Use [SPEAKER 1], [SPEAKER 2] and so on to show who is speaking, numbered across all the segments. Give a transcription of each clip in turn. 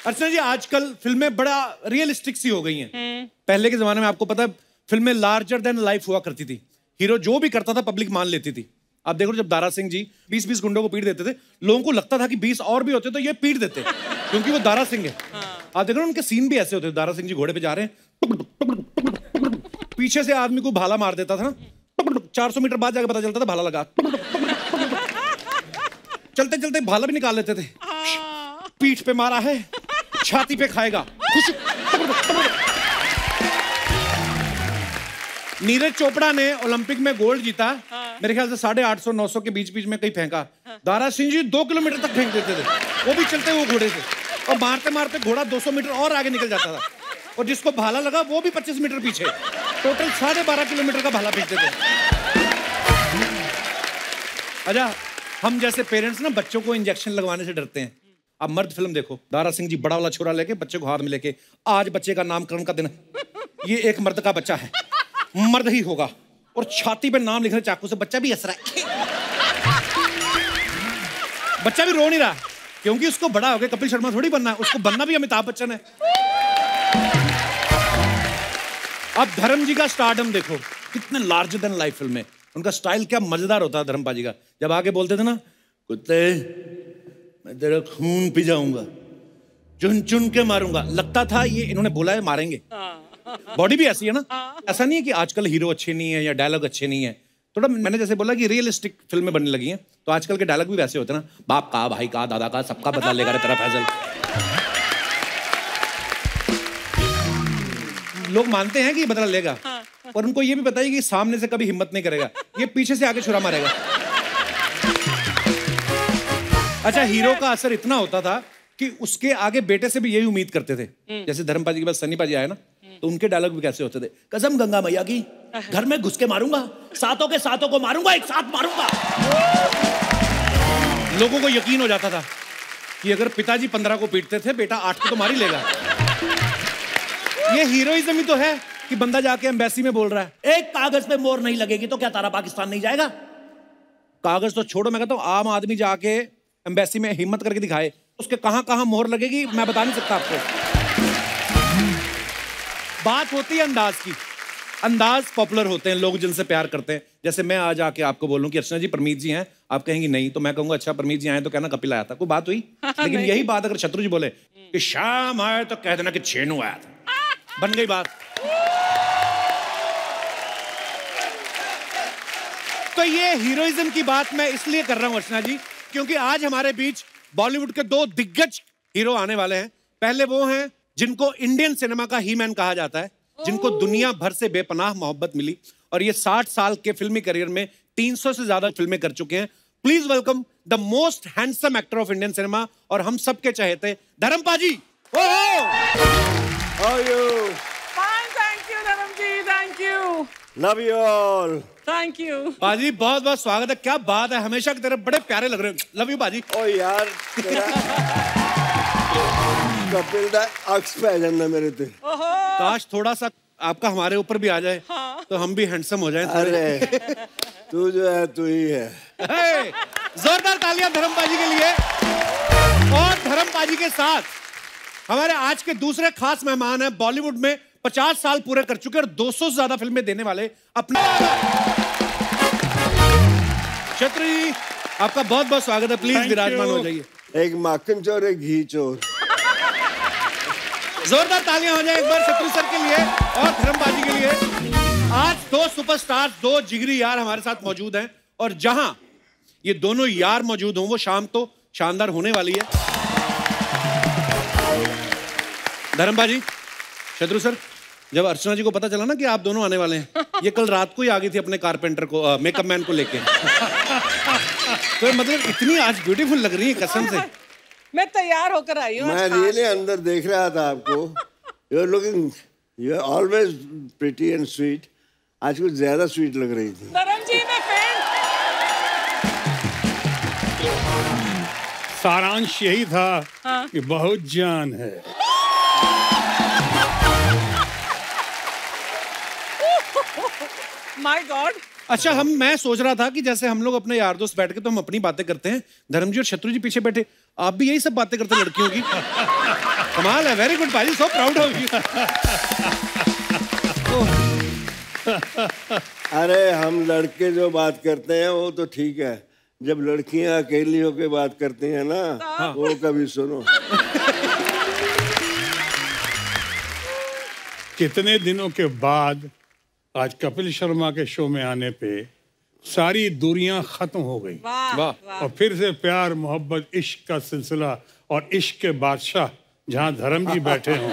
[SPEAKER 1] अर्चना जी, आजकल फिल्में बड़ा रियलिस्टिक सी हो गई हैं। पहले के जमाने में आपको पता है फिल्में लार्जर देन लाइफ हुआ करती थी। हीरो जो भी करता था पब्लिक मान लेती थी। आप देखो जब दारा सिंह जी 20-20 गुंडों को पीट देते थे, लोगों को लगता था कि 20 और भी होते तो ये पीट देते, क्योंकि वो दारा सिंह है। आप देखो उनके सीन भी ऐसे होते थे। दारा सिंह जी घोड़े पे जा रहे हैं, पीछे से आदमी को भाला मार देता था ना, 400 मीटर बाद जाकर पता चलता था भाला लगा। चलते चलते भाला भी निकाल लेते थे। पीठ पे मारा है, छाती पे खाएगा। नीरज चोपड़ा ने ओलंपिक में गोल्ड जीता। मेरे ख्याल से 850-900 के बीच बीच में कहीं फेंका। दारा सिंह जी 2 किलोमीटर तक फेंक देते थे, वो भी चलते हुए घोड़े से, और मारते मारते घोड़ा 200 मीटर और आगे निकल जाता था, और जिसको भाला लगा वो भी 25 मीटर पीछे। टोटल 12.5 किलोमीटर का भाला फेंकते थे। अच्छा, हम जैसे पेरेंट्स ना बच्चों को इंजेक्शन लगवाने से डरते हैं। अब मर्द फिल्म देखो, दारा सिंह जी बड़ा वाला छोरा लेके बच्चे को हाथ में लेके, आज बच्चे का नामकरण का दिन है, ये एक मर्द का बच्चा है, मर्द ही होगा, और छाती पे नाम लिख रहे चाकू से। बच्चा भी हंस रहा है, बच्चा भी रो नहीं रहा, क्योंकि उसको बड़ा हो गया कपिल शर्मा थोड़ी बनना है, उसको बनना भी अमिताभ बच्चन है। अब धर्म जी का स्टारडम देखो, कितने लार्जर देन लाइफ फिल्म है। उनका स्टाइल क्या मजेदार होता है धर्म पाजी का। जब आगे बोलते थे ना, कुत्ते मैं तेरा खून पी जाऊंगा, चुन चुन के मारूंगा, लगता था ये इन्होंने बोला है मारेंगे। बॉडी भी ऐसी है ना। ऐसा नहीं है कि आजकल हीरो अच्छे नहीं है या डायलॉग अच्छे नहीं है। थोड़ा मैंने जैसे बोला कि रियलिस्टिक फिल्में बनने लगी हैं, तो आजकल के डायलॉग भी वैसे होते हैं ना, बाप का, भाई का, दादा का, सबका बदला लेगा रे तेरा फैजल। लोग मानते हैं कि ये बदला लेगा, और उनको ये भी पता है कि सामने से कभी हिम्मत नहीं करेगा, ये पीछे से आके छुरा मारेगा। अच्छा, हीरो का असर इतना होता था कि उसके आगे बेटे से भी यही उम्मीद करते थे। जैसे धर्म पाजी के पास सन्नी पाजी आए ना, तो उनके डायलॉग भी कैसे होते थे, कसम गंगा मैया की, घर में घुस के मारूंगा, सातों के सातों को मारूंगा, एक साथ मारूंगा। लोगों को यकीन हो जाता था कि अगर पिताजी 15 को पीटते थे, बेटा 8 को तो मार ही लेगा। ये हीरोइज्म ही तो है कि बंदा जाके एम्बेसी में बोल रहा है, एक कागज पे मोहर नहीं लगेगी तो क्या तारा पाकिस्तान नहीं जाएगा। कागज तो छोड़ो, मैं कहता हूं आम आदमी जाके एम्बेसी में हिम्मत करके दिखाए, उसके कहां कहां मोहर लगेगी मैं बता नहीं सकता आपको। बात होती है अंदाज की, अंदाज पॉपुलर होते हैं, लोग जिनसे प्यार करते हैं। जैसे मैं आज आके आपको बोलूं कि अर्चना जी परमीत जी हैं, आप कहेंगी नहीं, तो मैं कहूंगा अच्छा परमीत जी आए तो कहना कपिल आया था, कोई बात हुई। लेकिन यही बात अगर शत्रु जी बोले कि शाम आए तो कह देना कि छेनू आया था, बन गई बात। तो ये हीरोइज्म की बात मैं इसलिए कर रहा हूं अर्चना जी, क्योंकि आज हमारे बीच बॉलीवुड के 2 दिग्गज हीरो आने वाले हैं। पहले वो हैं जिनको इंडियन सिनेमा का ही मैन कहा जाता है, जिनको दुनिया भर से बेपनाह मोहब्बत मिली, और ये 60 साल के फिल्मी करियर में 300 से ज्यादा फिल्में कर चुके हैं। Please welcome the most handsome actor of Indian cinema, और हम सबके चहेते धर्म पाजी।
[SPEAKER 2] How are you?
[SPEAKER 3] Fine, thank you, Dharam ji, thank you.
[SPEAKER 2] Love you all.
[SPEAKER 3] Thank you.
[SPEAKER 1] पाजी बहुत बहुत स्वागत है। क्या बात है, हमेशा की तरह बड़े प्यारे लग रहे हो। लव यू पाजी।
[SPEAKER 2] ओ यार, कपिल दा अक्स पे जाना मेरे ते।
[SPEAKER 1] काश थोड़ा सा आपका हमारे ऊपर भी आ जाए, तो हम भी हैंडसम हो जाएं।
[SPEAKER 2] अरे तू जो है तू ही है।
[SPEAKER 1] जोरदार तालियां धर्म पाजी के लिए। और धर्म पाजी के साथ हमारे आज के दूसरे खास मेहमान हैं, बॉलीवुड में 50 साल पूरे कर चुके और 200 से ज्यादा फिल्में देने वाले अपने शत्रु जी, आपका बहुत बहुत स्वागत है। प्लीज विराजमान हो जाइए।
[SPEAKER 2] एक माखन चोर, एक घी चोर।
[SPEAKER 1] जोरदार तालियां हो जाए एक बार शत्रु सर के लिए और धर्म पाजी के लिए। आज 2 सुपरस्टार्स, 2 जिगरी यार हमारे साथ मौजूद हैं, और जहां ये दोनों यार मौजूद हों वो शाम तो शानदार होने वाली है। धर्म पाजी, शत्रु सर, जब अर्चना जी को पता चला ना कि आप दोनों आने वाले हैं, ये कल रात को ही आ गई थी अपने कारपेंटर को, मेकअप मैन को लेके। तो मतलब इतनी आज ब्यूटीफुल लग रही है कसम से।
[SPEAKER 3] मैं तैयार होकर आई हूँ।
[SPEAKER 2] मैं रियली अंदर देख रहा था आपको। You are looking, you are always pretty and sweet. आज कुछ ज्यादा स्वीट लग रही थी।
[SPEAKER 3] धर्म जी, मैं
[SPEAKER 4] सारांश यही था कि बहुत जान है।
[SPEAKER 3] माय गॉड,
[SPEAKER 1] अच्छा, मैं सोच रहा था कि जैसे हम लोग अपने यार दोस्त बैठ के तो हम अपनी बातें करते हैं, धर्म जी और शत्रु जी पीछे बैठे, आप भी यही सब बातें करते हैं लड़कियों की। कमाल है, वेरी गुड भाई, सो प्राउड ऑफ यू।
[SPEAKER 2] अरे हम लड़के जो बात करते हैं वो तो ठीक है, जब लड़कियां अकेली होकर बात करती हैं ना, वो कभी सुनो।
[SPEAKER 4] कितने दिनों के बाद आज कपिल शर्मा के शो में आने पे सारी दूरियां खत्म हो गई।
[SPEAKER 1] वाह।
[SPEAKER 4] और फिर से प्यार मोहब्बत इश्क का सिलसिला और इश्क के बादशाह जहां धर्म जी बैठे हों।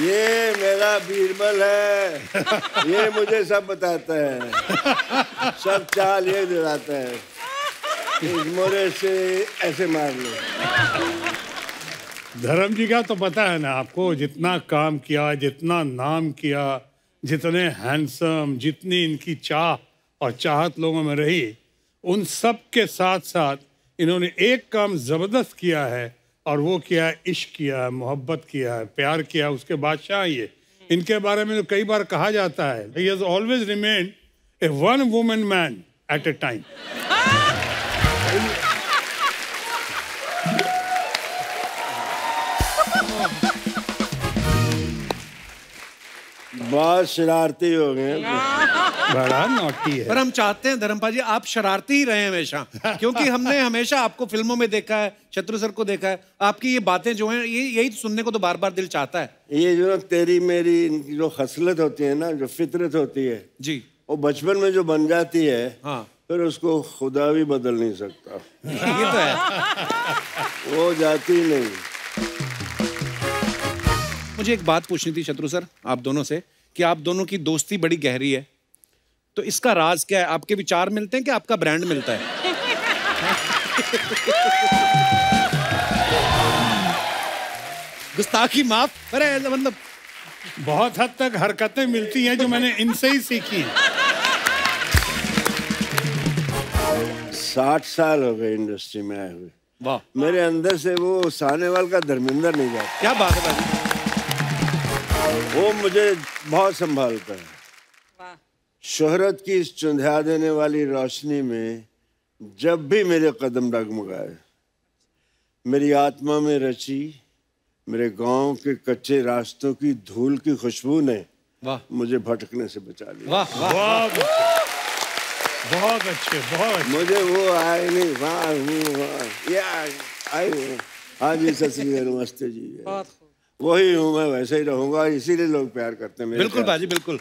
[SPEAKER 2] ये मेरा बीरबल है, ये मुझे सब बताता है, सब चाल ये दिलाता है, इस मोरे से ऐसे मार लो।
[SPEAKER 4] धर्म जी का तो पता है ना आपको, जितना काम किया, जितना नाम किया, जितने हैंडसम, जितनी इनकी चाह और चाहत लोगों में रही, उन सब के साथ साथ इन्होंने एक काम जबरदस्त किया है और वो किया है इश्क किया है, मोहब्बत किया है, प्यार किया, उसके बादशाह ये। इनके बारे में तो कई बार कहा जाता है, he has always remained a one woman man at a time।
[SPEAKER 2] बहुत शरारती हो गए,
[SPEAKER 4] बड़ा नॉटी है।
[SPEAKER 1] पर हम चाहते हैं धर्मपाल जी आप शरारती ही रहे हमेशा, क्योंकि हमने हमेशा आपको फिल्मों में देखा है, शत्रु सर को देखा है, आपकी ये बातें जो हैं यही सुनने को तो बार बार दिल चाहता है।
[SPEAKER 2] ये जो तेरी मेरी इनकी जो खसलत होती है ना, जो फितरत होती है
[SPEAKER 1] जी,
[SPEAKER 2] वो बचपन में जो बन जाती है,
[SPEAKER 1] हाँ,
[SPEAKER 2] फिर उसको खुदा भी बदल नहीं सकता,
[SPEAKER 1] ये तो है।
[SPEAKER 2] वो जाती नहीं।
[SPEAKER 1] मुझे एक बात पूछनी थी शत्रु सर आप दोनों से, कि आप दोनों की दोस्ती बड़ी गहरी है, तो इसका राज क्या है? आपके विचार मिलते हैं कि आपका ब्रांड मिलता है? गुस्ताखी माफ, अरे मतलब
[SPEAKER 4] बहुत हद तक हरकतें मिलती हैं जो मैंने इनसे ही सीखी हैं।
[SPEAKER 2] 60 साल हो गए इंडस्ट्री में आए हुए,
[SPEAKER 1] वाह,
[SPEAKER 2] मेरे अंदर से वो सानेवाल का धर्मेंद्र नहीं जाता।
[SPEAKER 1] क्या बात है भाई।
[SPEAKER 2] वो मुझे बहुत संभालता है। शोहरत की इस चुंधिया देने वाली रोशनी में जब भी मेरे कदम डगमगाए, मेरी आत्मा में रची मेरे गांव के कच्चे रास्तों की धूल की खुशबू ने
[SPEAKER 1] वाह,
[SPEAKER 2] मुझे भटकने से बचा लिया।
[SPEAKER 1] वाह वाह,
[SPEAKER 4] बहुत अच्छे, बहुत।
[SPEAKER 2] मुझे वो आए नहीं, वहाँ हूँ, या आए हूँ। हाँ जी, सत श्री अकाल, नमस्ते जी, वही हूँ मैं, वैसे ही रहूंगा, इसीलिए लोग प्यार करते हैं मेरे।
[SPEAKER 1] बिल्कुल बाजी, बिल्कुल।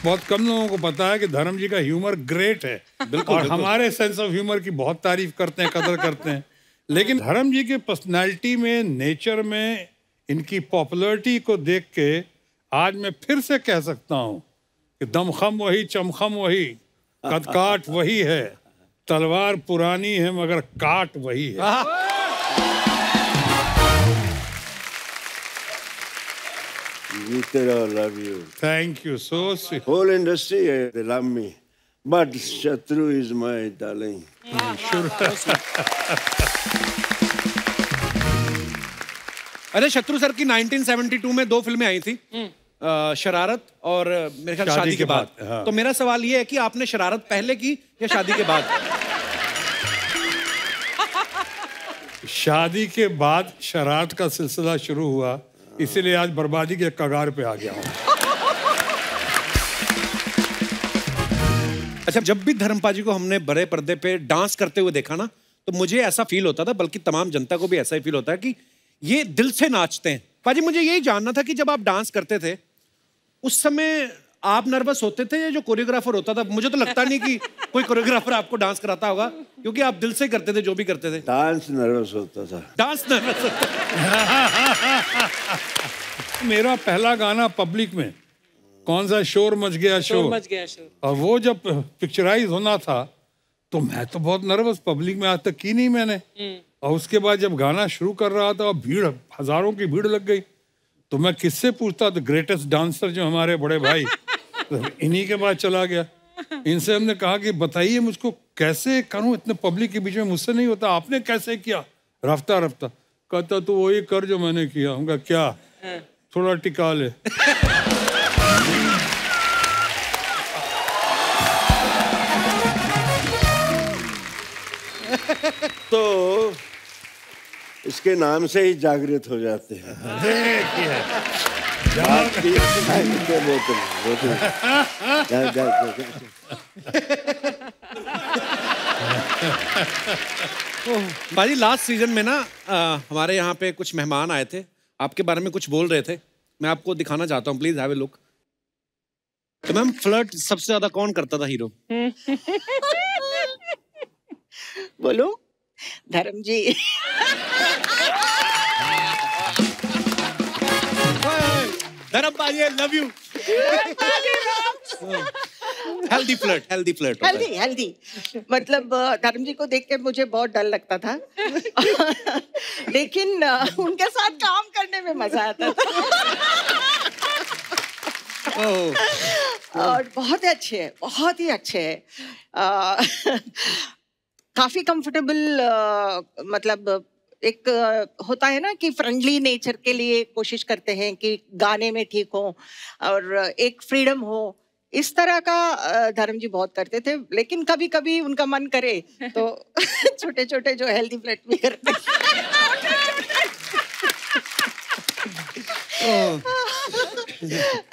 [SPEAKER 4] बहुत कम लोगों को पता है कि धर्म जी का ह्यूमर ग्रेट है,
[SPEAKER 1] बिल्कुल,
[SPEAKER 4] और
[SPEAKER 1] बिल्कुल।
[SPEAKER 4] हमारे सेंस ऑफ ह्यूमर की बहुत तारीफ करते हैं, कदर करते हैं, लेकिन धर्म जी के पर्सनालिटी में, नेचर में, इनकी पॉपुलैरिटी को देख के आज मैं फिर से कह सकता हूँ कि दमखम वही, चमखम वही, कदकाठ वही है, तलवार पुरानी है मगर काट वही है।
[SPEAKER 2] जीते रहो, love you.
[SPEAKER 4] Thank you, so sweet.
[SPEAKER 2] Whole industry, they love me, but Shatru is my darling.
[SPEAKER 1] अरे शत्रु सर की 1972 में 2 फिल्में आई थी, शरारत और मेरे ख्याल शादी के बाद।
[SPEAKER 4] हाँ।
[SPEAKER 1] तो मेरा सवाल ये है कि आपने शरारत पहले की या शादी के बाद?
[SPEAKER 4] शादी के बाद शरारत का सिलसिला शुरू हुआ, इसीलिए आज बर्बादी के कगार पे आ गया हूँ।
[SPEAKER 1] अच्छा, जब भी धर्मपाल जी को हमने बड़े पर्दे पे डांस करते हुए देखा ना, तो मुझे ऐसा फील होता था, बल्कि तमाम जनता को भी ऐसा ही फील होता है कि ये दिल से नाचते हैं। पाजी, मुझे यही जानना था कि जब आप डांस करते थे उस समय आप नर्वस होते थे या जो कोरियोग्राफर होता था? मुझे तो लगता नहीं कि कोई कोरियोग्राफर आपको डांस कराता होगा, क्योंकि आप दिल से करते थे जो भी करते थे।
[SPEAKER 2] डांस नर्वस होता था।
[SPEAKER 1] डांस नर्वस होता
[SPEAKER 4] मेरा पहला गाना पब्लिक में कौन सा, शोर मच गया शोर,
[SPEAKER 3] मच गया शोर।
[SPEAKER 4] और वो जब पिक्चराइज होना था तो मैं तो बहुत नर्वस, पब्लिक में आज तक की नहीं मैंने। और उसके बाद जब गाना शुरू कर रहा था, भीड़, हजारों की भीड़ लग गई, तो मैं किससे पूछता? तो ग्रेटेस्ट डांसर जो हमारे बड़े भाई, तो इन्हीं के बाद चला गया। इनसे हमने कहा कि बताइए मुझको कैसे करूं, इतने पब्लिक के बीच में मुझसे नहीं होता, आपने कैसे किया? रफ्ता रफ्ता कहता तो वही कर जो मैंने किया। हम कहा क्या? थोड़ा टिका ले।
[SPEAKER 2] तो इसके नाम से ही जागृत हो जाते हैं। बोतल
[SPEAKER 1] बाजी लास्ट सीजन में ना हमारे यहाँ पे कुछ मेहमान आए थे, आपके बारे में कुछ बोल रहे थे, मैं आपको दिखाना चाहता हूँ, प्लीज हैव ए लुक। तो मैम फ्लर्ट सबसे ज्यादा कौन करता था हीरो?
[SPEAKER 3] बोलो धर्म जी।
[SPEAKER 1] धर्म बाजी, I love you. Healthy flirt, healthy flirt.
[SPEAKER 3] Healthy मतलब धर्म जी को देख के मुझे बहुत डर लगता था लेकिन उनके साथ काम करने में मजा आता था। और बहुत ही अच्छे हैं। काफी कंफर्टेबल, मतलब एक होता है ना कि फ्रेंडली नेचर के लिए कोशिश करते हैं कि गाने में ठीक हो और एक फ्रीडम हो, इस तरह का धर्म जी बहुत करते थे। लेकिन कभी कभी उनका मन करे तो छोटे छोटे जो हेल्दी फ्लर्ट भी करते।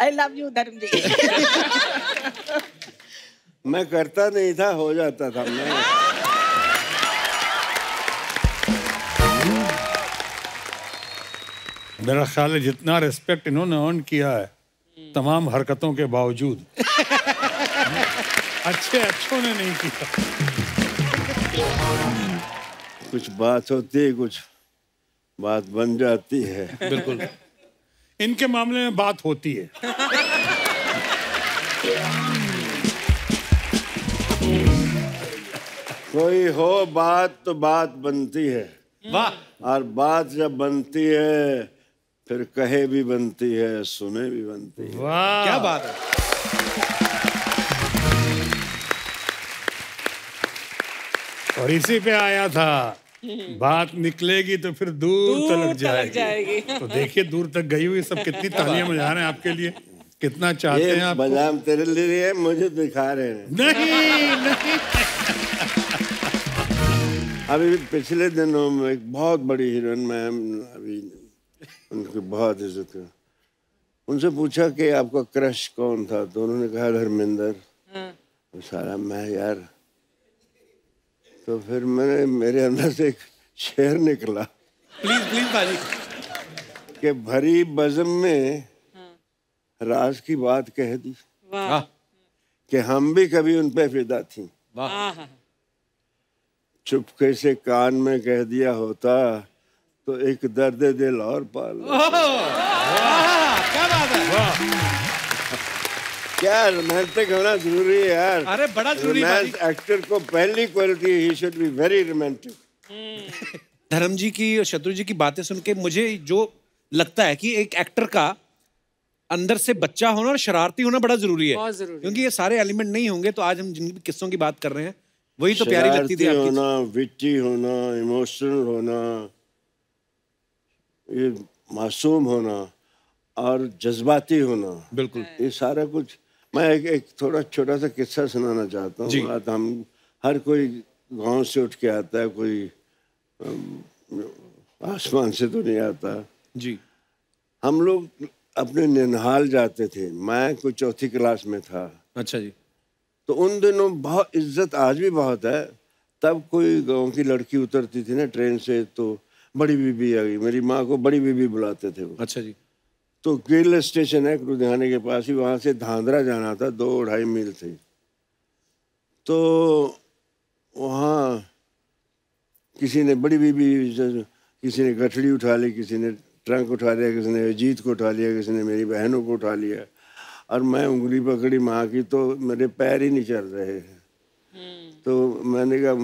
[SPEAKER 3] आई लव यू धर्म जी।
[SPEAKER 2] मैं करता नहीं था, हो जाता था। मैं
[SPEAKER 4] मेरा ख्याल है जितना रिस्पेक्ट इन्होंने अर्न किया है तमाम हरकतों के बावजूद अच्छों ने नहीं किया।
[SPEAKER 2] कुछ बात होती है, कुछ बात बन जाती है।
[SPEAKER 1] बिल्कुल,
[SPEAKER 4] इनके मामले में बात होती है।
[SPEAKER 2] कोई हो बात तो बात बनती है।
[SPEAKER 1] वाह।
[SPEAKER 2] और बात जब बनती है फिर कहे भी बनती है, सुने भी बनती है।
[SPEAKER 4] वाह,
[SPEAKER 1] क्या बात है।
[SPEAKER 4] और इसी पे आया था, बात निकलेगी तो फिर दूर तलक जाएगी। तो देखिए दूर तक गई हुई सब कितनी तालियां बजा रहे हैं आपके लिए, कितना चाहते हैं आप।
[SPEAKER 2] बदाम तेरे लिए है, मुझे दिखा रहे हैं।
[SPEAKER 4] नहीं
[SPEAKER 2] अभी पिछले दिनों में एक बहुत बड़ी हीरोइन मैम, अभी उनकी बहुत इज्जत है, उनसे पूछा कि आपका क्रश कौन था, तो उन्होंने कहा धर्मेंद्र। सारा मैं यार, तो फिर मेरे अंदर से एक शेर निकला।
[SPEAKER 1] प्लीज बाजी।
[SPEAKER 2] कि भरी बज़म में राज की बात कह दी
[SPEAKER 1] वाह।
[SPEAKER 2] कि हम भी कभी उन पे फिदा थी।
[SPEAKER 1] वाह।
[SPEAKER 2] चुपके से कान में कह दिया होता तो एक दर्द दिल और पाल।
[SPEAKER 1] क्या बात है।
[SPEAKER 2] क्या रोमांटिक होना जरूरी है यार।
[SPEAKER 1] अरे बड़ा जरूरी है।
[SPEAKER 2] एक्टर को पहली quality, he should be very romantic.
[SPEAKER 1] धर्म जी की और शत्रु जी की बातें सुन के मुझे जो लगता है कि एक एक्टर का अंदर से बच्चा होना और शरारती होना बड़ा जरूरी है।
[SPEAKER 3] बहुत जरूरी।
[SPEAKER 1] क्योंकि ये सारे एलिमेंट नहीं होंगे तो आज हम जिन भी किस्सों की बात कर रहे हैं वही तो प्यारी लगती थी आपकी।
[SPEAKER 2] होना, विटी होना, इमोशनल होना, ये मासूम होना और जज्बाती होना।
[SPEAKER 1] बिल्कुल।
[SPEAKER 2] ये सारा कुछ। मैं एक थोड़ा छोटा सा किस्सा सुनाना चाहता हूँ। हम हर कोई गांव से उठ के आता है, कोई आसमान से तो नहीं आता
[SPEAKER 1] जी।
[SPEAKER 2] हम लोग अपने निनहाल जाते थे, मैं कोई चौथी क्लास में था।
[SPEAKER 1] अच्छा जी।
[SPEAKER 2] तो उन दिनों बहुत इज्जत, आज भी बहुत है। तब कोई गांव की लड़की उतरती थी ना ट्रेन से तो बड़ी बीबी आ गई। मेरी माँ को बड़ी बीबी बुलाते थे वो।
[SPEAKER 1] अच्छा जी।
[SPEAKER 2] तो गिल स्टेशन है लुधियाने के पास ही, वहाँ से धांधरा जाना था, 2-2.5 मील थे। तो वहाँ किसी ने बड़ी बीबी, किसी ने गठड़ी उठा ली, किसी ने ट्रंक उठा लिया, किसी ने अजीत को उठा लिया, किसी ने मेरी बहनों को उठा लिया। और मैं उंगली पकड़ी माँ की तो मेरे पैर ही नहीं चल रहे हैं। तो मैंने कहा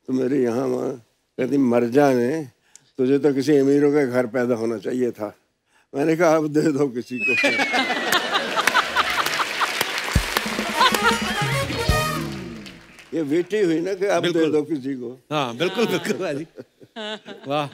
[SPEAKER 2] तो मेरे यहाँ माँ कहती मर जाने, तुझे तो किसी अमीरों के घर पैदा होना चाहिए था। मैंने कहा अब दे दो किसी को। ये बेटी हुई ना कि अब दे दो किसी को।
[SPEAKER 1] हाँ बिल्कुल बिल्कुल। वाह।